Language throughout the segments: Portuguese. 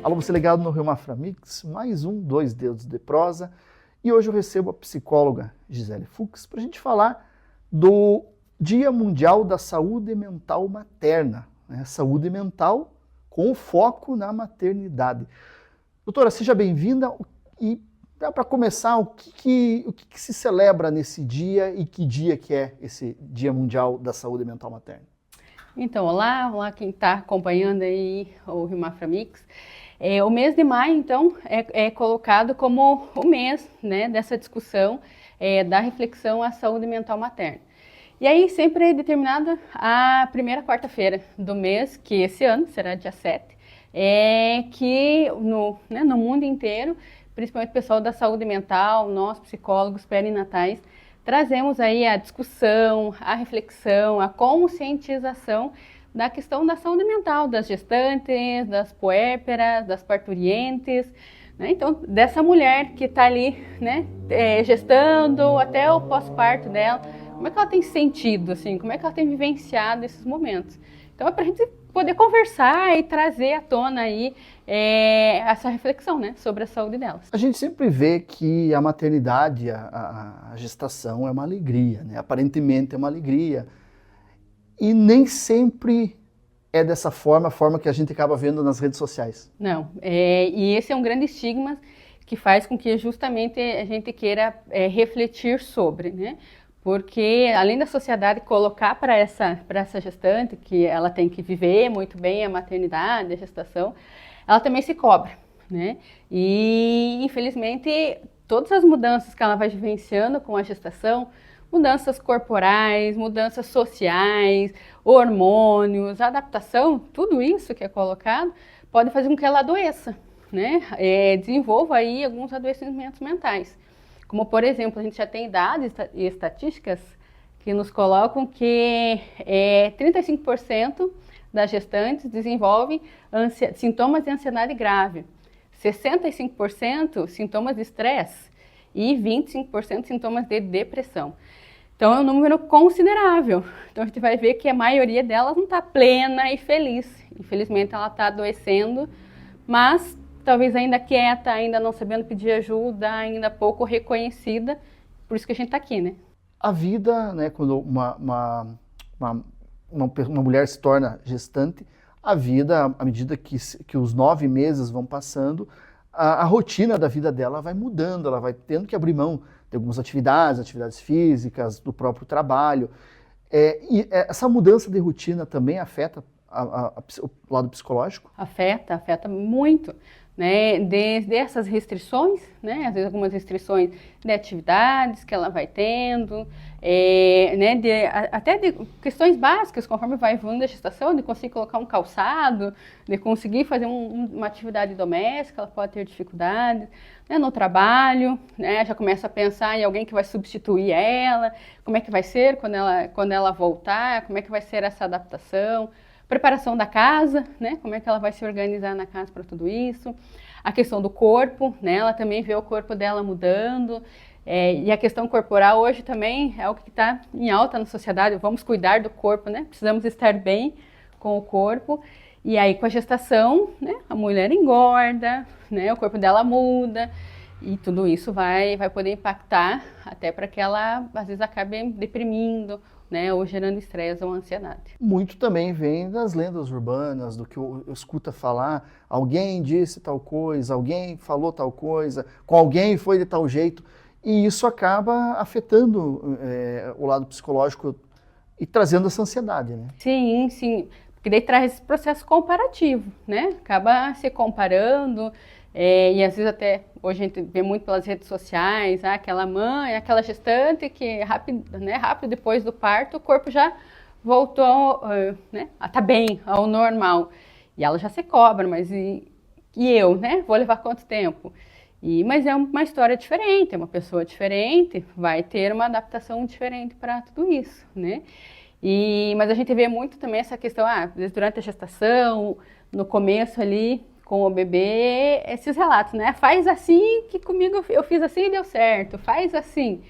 Alô, você ligado no Rio Mafra Mix, mais um Dois Dedos de Prosa. E hoje eu recebo a psicóloga Gisele Fux para a gente falar do Dia Mundial da Saúde Mental Materna. Saúde mental com foco na maternidade. Doutora, seja bem-vinda. E para começar, o que se celebra nesse dia e que dia que é esse Dia Mundial da Saúde Mental Materna? Então, olá quem está acompanhando aí o Rio Mafra Mix. O mês de maio, então, é colocado como o mês, né, dessa discussão da reflexão à saúde mental materna. E aí sempre é determinada a primeira quarta-feira do mês, que esse ano será dia 7, que no mundo inteiro, principalmente o pessoal da saúde mental, nós psicólogos perinatais, trazemos aí a discussão, a reflexão, a conscientização da questão da saúde mental, das gestantes, das puérperas, das parturientes, né? Então, dessa mulher que está ali, né, gestando até o pós-parto dela, como é que ela tem sentido, assim, como é que ela tem vivenciado esses momentos. Então, é para a gente poder conversar e trazer à tona aí essa reflexão, né, sobre a saúde delas. A gente sempre vê que a maternidade, a gestação é uma alegria, né? Aparentemente é uma alegria. E nem sempre é dessa forma, a forma que a gente acaba vendo nas redes sociais. Não, e esse é um grande estigma que faz com que justamente a gente queira refletir sobre, né? Porque além da sociedade colocar para essa gestante que ela tem que viver muito bem a maternidade, a gestação, ela também se cobra, né? E infelizmente todas as mudanças que ela vai vivenciando com a gestação, mudanças corporais, mudanças sociais, hormônios, adaptação, tudo isso que é colocado pode fazer com que ela adoeça, né? Desenvolva aí alguns adoecimentos mentais. Como, por exemplo, a gente já tem dados e estatísticas que nos colocam que 35% das gestantes desenvolvem sintomas de ansiedade grave, 65% sintomas de estresse e 25% sintomas de depressão. Então é um número considerável. Então a gente vai ver que a maioria delas não está plena e feliz. Infelizmente ela está adoecendo, mas talvez ainda quieta, ainda não sabendo pedir ajuda, ainda pouco reconhecida. Por isso que a gente está aqui, né? A vida, né, quando uma mulher se torna gestante, a vida, à medida que os 9 meses vão passando, a rotina da vida dela vai mudando, ela vai tendo que abrir mão de algumas atividades físicas, do próprio trabalho. E essa mudança de rotina também afeta o lado psicológico? Afeta muito, né? Desde essas restrições, né? Às vezes algumas restrições de atividades que ela vai tendo, né? Até de questões básicas, conforme vai evoluindo a gestação, de conseguir colocar um calçado, de conseguir fazer uma atividade doméstica, ela pode ter dificuldades, né? No trabalho, né? Já começa a pensar em alguém que vai substituir ela, como é que vai ser quando ela voltar, como é que vai ser essa adaptação. Preparação da casa, né? Como é que ela vai se organizar na casa para tudo isso. A questão do corpo, né? Ela também vê o corpo dela mudando. E a questão corporal hoje também é algo que está em alta na sociedade. Vamos cuidar do corpo, né? Precisamos estar bem com o corpo. E aí com a gestação, né? A mulher engorda, né? O corpo dela muda. E tudo isso vai poder impactar até para que ela, às vezes, acabe deprimindo, né, ou gerando estresse ou ansiedade. Muito também vem das lendas urbanas, do que eu escuto falar, alguém disse tal coisa, alguém falou tal coisa, com alguém foi de tal jeito, e isso acaba afetando o lado psicológico e trazendo essa ansiedade, né? Sim, sim, porque daí traz esse processo comparativo, né? Acaba se comparando, e às vezes até, hoje a gente vê muito pelas redes sociais, aquela mãe, aquela gestante que rápido depois do parto, o corpo já voltou, né, a tá bem, ao normal. E ela já se cobra, mas e eu, né? Vou levar quanto tempo? Mas é uma história diferente, é uma pessoa diferente, vai ter uma adaptação diferente para tudo isso, né? Mas a gente vê muito também essa questão, às vezes durante a gestação, no começo ali, com o bebê, esses relatos, né? Faz assim, que comigo eu fiz assim e deu certo, faz assim.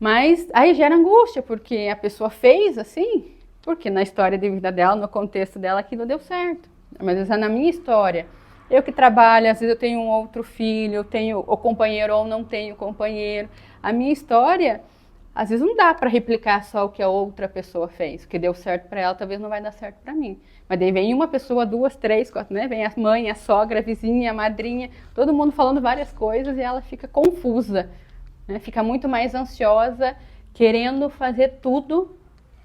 Mas aí gera angústia, porque a pessoa fez assim, porque na história de vida dela, no contexto dela, aquilo deu certo. Mas na minha história, Eu que trabalho, às vezes eu tenho um outro filho, eu tenho o companheiro ou não tenho companheiro. A minha história, às vezes não dá para replicar só o que a outra pessoa fez. O que deu certo para ela, talvez não vai dar certo para mim. Mas daí vem uma pessoa, duas, três, quatro, né? Vem a mãe, a sogra, a vizinha, a madrinha, todo mundo falando várias coisas e ela fica confusa, né? Fica muito mais ansiosa, querendo fazer tudo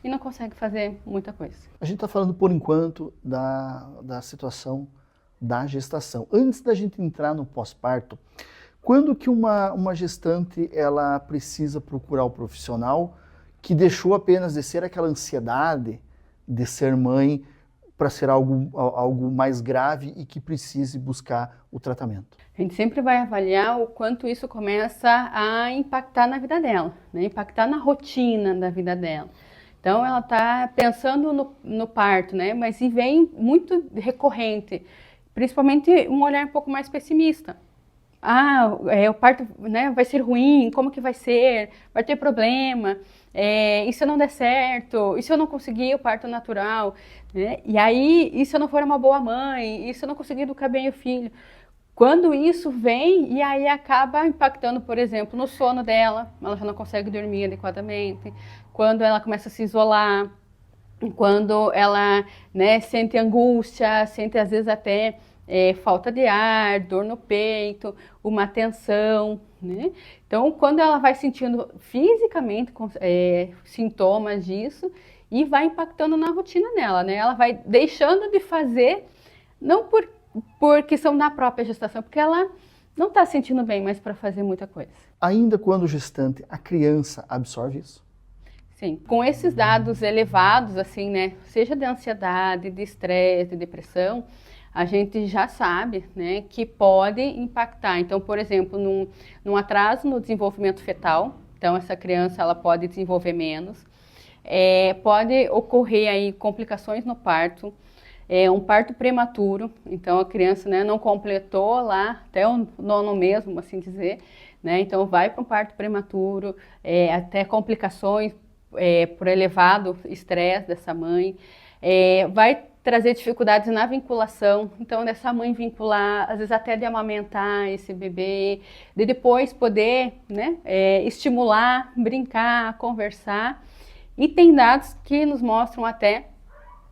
e não consegue fazer muita coisa. A gente está falando, por enquanto, da situação da gestação. Antes da gente entrar no pós-parto, quando que uma gestante ela precisa procurar o profissional que deixou apenas de ser aquela ansiedade de ser mãe para ser algo mais grave e que precise buscar o tratamento? A gente sempre vai avaliar o quanto isso começa a impactar na vida dela, né? Impactar na rotina da vida dela. Então ela está pensando no parto, né? Mas e vem muito recorrente, principalmente um olhar um pouco mais pessimista. O parto, né, vai ser ruim, como que vai ser? Vai ter problema, e se eu não der certo? E se eu não conseguir o parto natural? Né? E aí, e se eu não for uma boa mãe? E se eu não conseguir educar bem o filho? Quando isso vem, e aí acaba impactando, por exemplo, no sono dela, ela já não consegue dormir adequadamente, quando ela começa a se isolar, quando ela, né, sente angústia, sente às vezes até falta de ar, dor no peito, uma tensão, né? Então, quando ela vai sentindo fisicamente sintomas disso, e vai impactando na rotina dela, né? Ela vai deixando de fazer, não por questão da própria gestação, porque ela não está se sentindo bem mais para fazer muita coisa. Ainda quando gestante, a criança absorve isso? Sim, com esses dados elevados, assim, né? Seja de ansiedade, de estresse, de depressão, a gente já sabe, né, que pode impactar. Então, por exemplo, num atraso no desenvolvimento fetal, então essa criança ela pode desenvolver menos, pode ocorrer aí complicações no parto, um parto prematuro, então a criança, né, não completou lá até o 9º mês, vamos assim dizer, né, então vai para um parto prematuro, até complicações por elevado estresse dessa mãe, vai trazer dificuldades na vinculação, então dessa mãe vincular, às vezes até de amamentar esse bebê, de depois poder, né, estimular, brincar, conversar. E tem dados que nos mostram até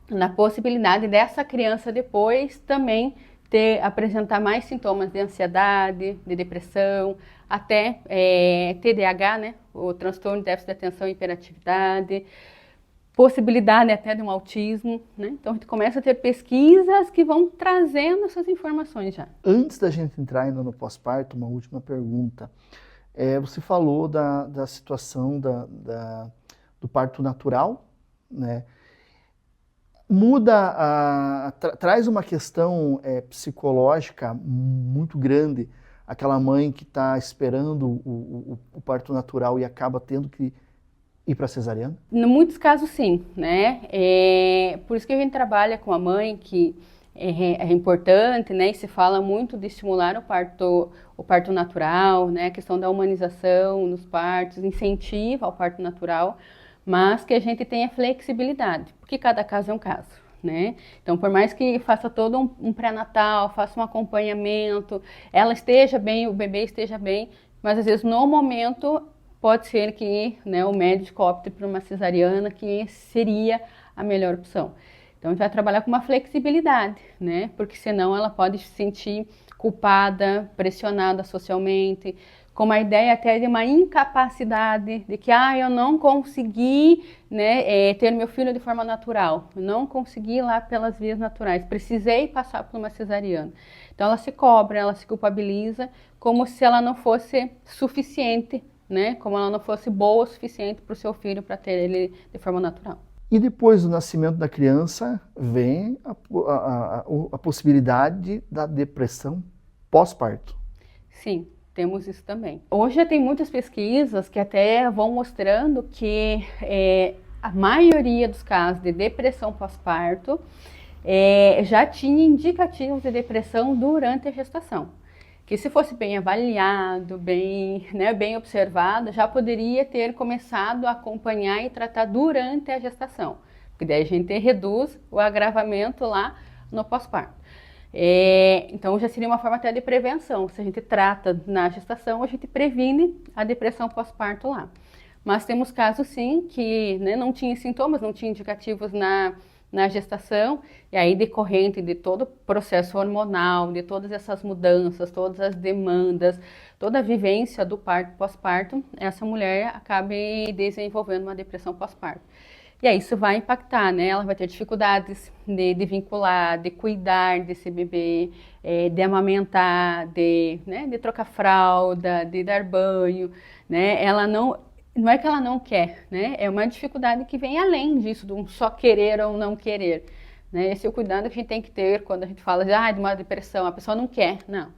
na possibilidade dessa criança depois também apresentar mais sintomas de ansiedade, de depressão, até TDAH, né, o transtorno de déficit de atenção e hiperatividade, possibilidade até de um autismo, né? Então a gente começa a ter pesquisas que vão trazendo essas informações já. Antes da gente entrar ainda no pós-parto, uma última pergunta. Você falou da situação do parto natural, né? Traz uma questão psicológica muito grande, aquela mãe que está esperando o parto natural e acaba tendo que ir para cesariana? Em muitos casos, sim, né? Por isso que a gente trabalha com a mãe, que é importante, né? E se fala muito de estimular o parto natural, né? A questão da humanização nos partos, incentiva ao parto natural, mas que a gente tenha flexibilidade, porque cada caso é um caso, né? Então, por mais que faça todo um pré-natal, faça um acompanhamento, ela esteja bem, o bebê esteja bem, mas às vezes no momento pode ser que, né, o médico opte por uma cesariana, que seria a melhor opção. Então, a gente vai trabalhar com uma flexibilidade, né? Porque senão ela pode se sentir culpada, pressionada socialmente, com uma ideia até de uma incapacidade, de que eu não consegui, né, ter meu filho de forma natural, eu não consegui ir lá pelas vias naturais, precisei passar por uma cesariana. Então, ela se cobra, ela se culpabiliza, como se ela não fosse suficiente, né? Como ela não fosse boa o suficiente para o seu filho para ter ele de forma natural. E depois do nascimento da criança vem a possibilidade da depressão pós-parto. Sim, temos isso também. Hoje já tem muitas pesquisas que até vão mostrando que a maioria dos casos de depressão pós-parto já tinha indicativos de depressão durante a gestação. Que se fosse bem avaliado, bem observado, já poderia ter começado a acompanhar e tratar durante a gestação. Porque daí a gente reduz o agravamento lá no pós-parto. Então já seria uma forma até de prevenção. Se a gente trata na gestação, a gente previne a depressão pós-parto lá. Mas temos casos sim que, né, não tinha sintomas, não tinha indicativos na gestação, e aí decorrente de todo o processo hormonal, de todas essas mudanças, todas as demandas, toda a vivência do parto pós-parto, essa mulher acaba desenvolvendo uma depressão pós-parto. E aí isso vai impactar, né? Ela vai ter dificuldades de vincular, de cuidar desse bebê, de amamentar, né, de trocar fralda, de dar banho, né? Ela não é que ela não quer, né? É uma dificuldade que vem além disso, de um só querer ou não querer, né? Esse é o cuidado que a gente tem que ter quando a gente fala de uma depressão, a pessoa não quer, não.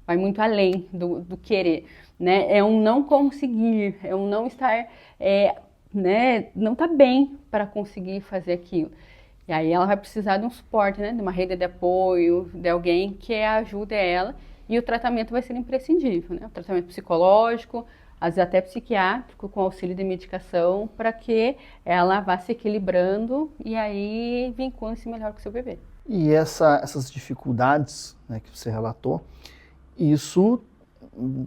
Vai muito além do querer, né? É um não conseguir, é um não estar, né? Não tá bem para conseguir fazer aquilo. E aí ela vai precisar de um suporte, né? De uma rede de apoio, de alguém que ajude ela, e o tratamento vai ser imprescindível, né? O tratamento psicológico, às vezes até psiquiátrico, com auxílio de medicação, para que ela vá se equilibrando e aí vincule-se melhor com o seu bebê. E essas dificuldades, né, que você relatou, isso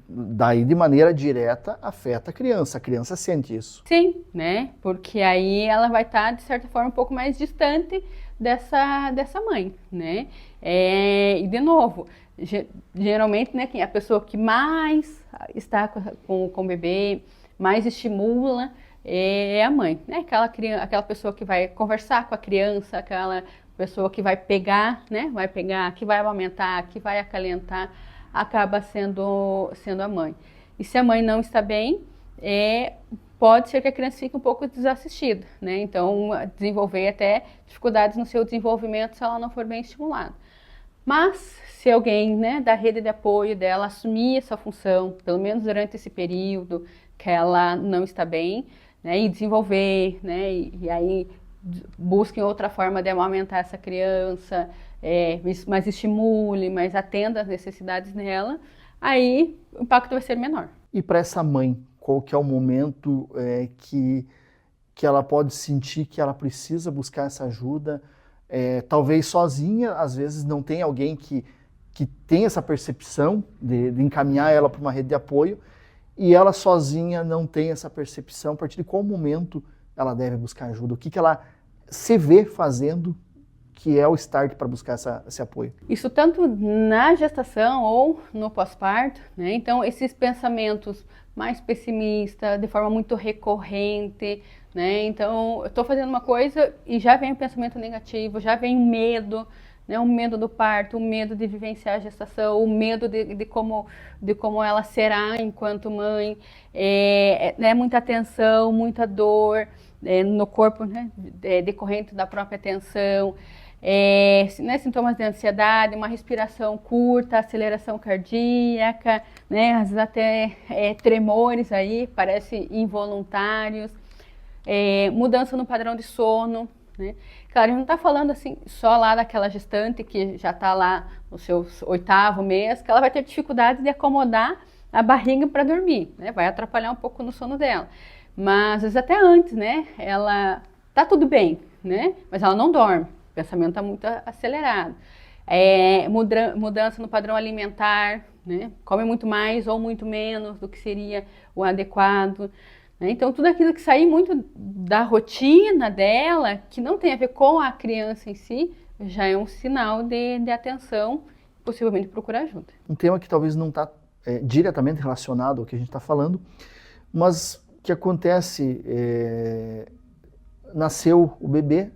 daí de maneira direta afeta a criança sente isso. Sim, né? Porque aí ela vai estar, de certa forma, um pouco mais distante dessa mãe, né? E de novo, geralmente, né, a pessoa que mais está com o bebê, mais estimula, é a mãe, né? Aquela pessoa que vai conversar com a criança, aquela pessoa que vai pegar, né? Vai pegar, que vai amamentar, que vai acalentar, acaba sendo a mãe. E se a mãe não está bem, pode ser que a criança fique um pouco desassistida, né? Então, desenvolver até dificuldades no seu desenvolvimento se ela não for bem estimulada. Mas, se alguém, né, da rede de apoio dela assumir essa função, pelo menos durante esse período que ela não está bem, né, e desenvolver, né, e aí busquem outra forma de amamentar essa criança, mas estimule, mas atenda às necessidades dela, aí o impacto vai ser menor. E para essa mãe, qual que é o momento que ela pode sentir que ela precisa buscar essa ajuda? Talvez sozinha, às vezes não tem alguém que tem essa percepção de encaminhar ela para uma rede de apoio, e ela sozinha não tem essa percepção. A partir de qual momento ela deve buscar ajuda? O que ela se vê fazendo que é o start para buscar esse apoio? Isso tanto na gestação ou no pós-parto, né? Então, esses pensamentos mais pessimistas, de forma muito recorrente, né? Então, eu estou fazendo uma coisa e já vem o pensamento negativo, já vem o medo, né? O medo do parto, o medo de vivenciar a gestação, o medo de como ela será enquanto mãe, muita tensão, muita dor no corpo, né? Decorrente da própria tensão. Né, sintomas de ansiedade, uma respiração curta, aceleração cardíaca, né, às vezes até tremores aí, parece involuntários, mudança no padrão de sono, né? Claro, a gente não está falando assim só lá daquela gestante que já está lá no seu 8º mês, que ela vai ter dificuldade de acomodar a barriga para dormir, né? Vai atrapalhar um pouco no sono dela. Mas às vezes até antes, né? Ela tá tudo bem, né? Mas ela não dorme. O pensamento está muito acelerado. Mudança no padrão alimentar, né? Come muito mais ou muito menos do que seria o adequado, né? Então, tudo aquilo que sair muito da rotina dela, que não tem a ver com a criança em si, já é um sinal de atenção, possivelmente procurar ajuda. Um tema que talvez não está diretamente relacionado ao que a gente está falando, mas que acontece, nasceu o bebê,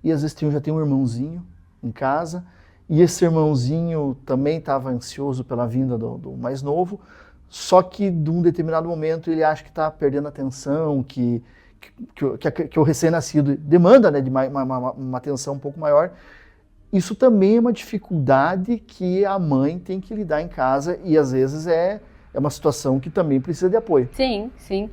e às vezes já tem um irmãozinho em casa, e esse irmãozinho também estava ansioso pela vinda do mais novo, só que de um determinado momento ele acha que está perdendo a atenção, que o recém-nascido demanda, né, de uma atenção um pouco maior. Isso também é uma dificuldade que a mãe tem que lidar em casa, e às vezes é uma situação que também precisa de apoio. Sim, sim.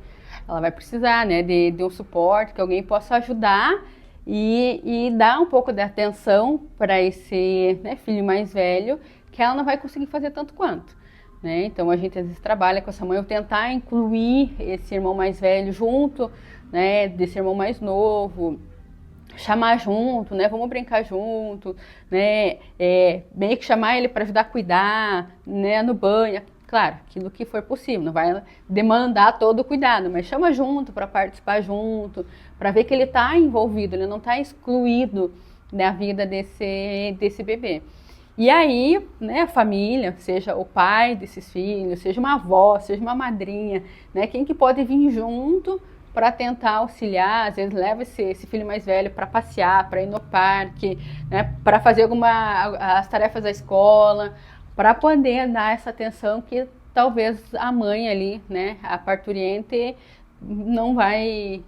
Ela vai precisar, né, de um suporte, que alguém possa ajudar e dar um pouco de atenção para esse, né, filho mais velho, que ela não vai conseguir fazer tanto quanto, né? Então a gente às vezes trabalha com essa mãe, eu tentar incluir esse irmão mais velho junto, né, desse irmão mais novo, chamar junto, né? Vamos brincar junto, né? Meio que chamar ele para ajudar a cuidar, né? No banho, claro, aquilo que for possível, não vai demandar todo o cuidado, mas chama junto para participar junto, para ver que ele está envolvido, ele não está excluído da vida desse bebê. E aí, né, a família, seja o pai desses filhos, seja uma avó, seja uma madrinha, né, quem que pode vir junto para tentar auxiliar, às vezes leva esse filho mais velho para passear, para ir no parque, né, para fazer as tarefas da escola, para poder dar essa atenção que talvez a mãe ali, né, a parturiente, não vai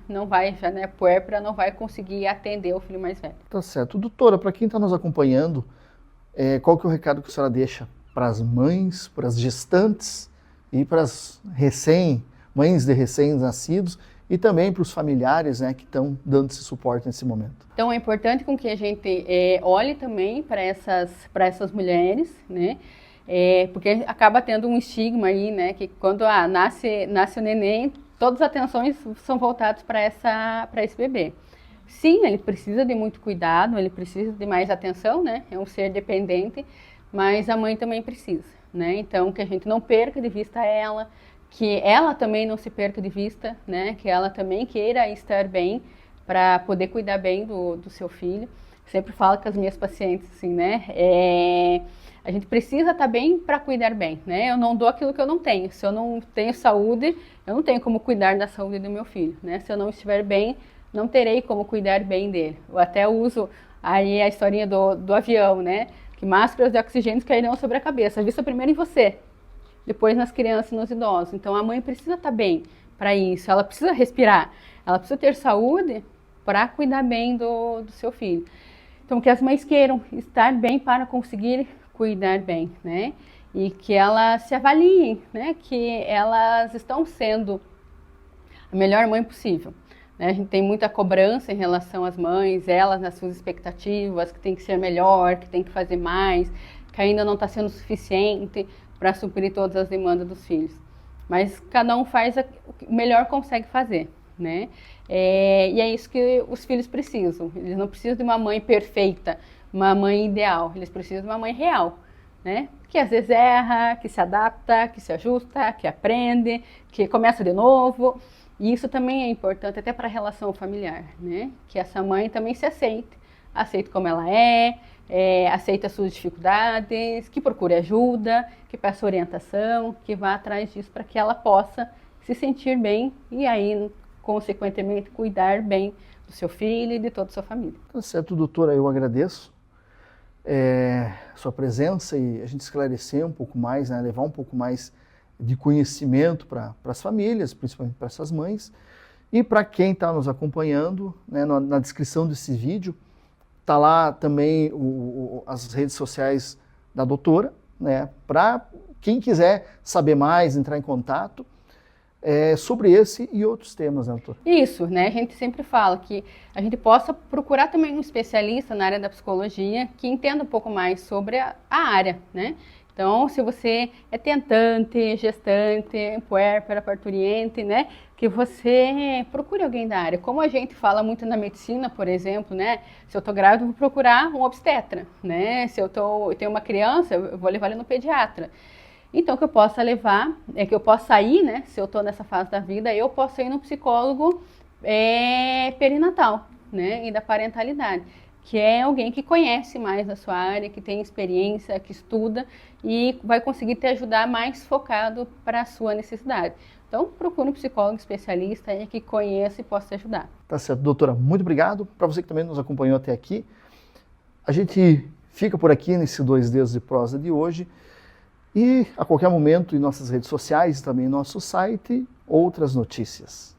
já, né, puérpera, não vai conseguir atender o filho mais velho. Tá certo. Doutora, para quem está nos acompanhando, qual que é o recado que a senhora deixa para as mães, para as gestantes e para as mães de recém-nascidos e também para os familiares, né, que estão dando esse suporte nesse momento? Então é importante com que a gente olhe também para essas mulheres, né, porque acaba tendo um estigma aí, né, que quando nasce o neném, todas as atenções são voltadas para esse bebê. Sim, ele precisa de muito cuidado, ele precisa de mais atenção, né? É um ser dependente, mas a mãe também precisa, né? Então, que a gente não perca de vista ela, que ela também não se perca de vista, né? Que ela também queira estar bem para poder cuidar bem do seu filho. Sempre falo com as minhas pacientes assim, né? A gente precisa estar bem para cuidar bem, né? Eu não dou aquilo que eu não tenho. Se eu não tenho saúde, eu não tenho como cuidar da saúde do meu filho, né? Se eu não estiver bem, não terei como cuidar bem dele. Eu até uso aí a historinha do avião, né? Que máscaras de oxigênio cairão sobre a cabeça. Vista primeiro em você, depois nas crianças e nos idosos. Então a mãe precisa estar bem para isso. Ela precisa respirar. Ela precisa ter saúde para cuidar bem do seu filho. Então que as mães queiram estar bem para conseguir cuidar bem, né? E que elas se avaliem, né? Que elas estão sendo a melhor mãe possível. A gente tem muita cobrança em relação às mães, elas nas suas expectativas, que tem que ser melhor, que tem que fazer mais, que ainda não está sendo suficiente para suprir todas as demandas dos filhos. Mas cada um faz o que melhor consegue fazer, né? E é isso que os filhos precisam. Eles não precisam de uma mãe perfeita, uma mãe ideal. Eles precisam de uma mãe real, né? Que às vezes erra, que se adapta, que se ajusta, que aprende, que começa de novo. E isso também é importante até para a relação familiar, né? Que essa mãe também se aceite como ela aceite as suas dificuldades, que procure ajuda, que peça orientação, que vá atrás disso para que ela possa se sentir bem e aí, consequentemente, cuidar bem do seu filho e de toda a sua família. Tá certo, doutora, eu agradeço sua presença e a gente esclarecer um pouco mais, né? Levar um pouco mais de conhecimento para as famílias, principalmente para essas mães. E para quem está nos acompanhando, né, na descrição desse vídeo, está lá também as redes sociais da doutora, né, para quem quiser saber mais, entrar em contato sobre esse e outros temas, né, doutora? Isso, né? A gente sempre fala que a gente possa procurar também um especialista na área da psicologia que entenda um pouco mais sobre a área, né? Então, se você é tentante, gestante, puérpera, parturiente, né, que você procure alguém da área. Como a gente fala muito na medicina, por exemplo, né, se eu estou grávida, eu vou procurar um obstetra, né, se eu tenho uma criança, eu vou levar ele no pediatra. Então, que eu possa levar, que eu possa ir, né, se eu estou nessa fase da vida, eu posso ir no psicólogo perinatal, né, e da parentalidade, que é alguém que conhece mais a sua área, que tem experiência, que estuda e vai conseguir te ajudar mais focado para a sua necessidade. Então, procure um psicólogo especialista que conheça e possa te ajudar. Tá certo, doutora. Muito obrigado. Para você que também nos acompanhou até aqui, a gente fica por aqui nesse 2 Dedos de Prosa de hoje e a qualquer momento em nossas redes sociais, também em nosso site, outras notícias.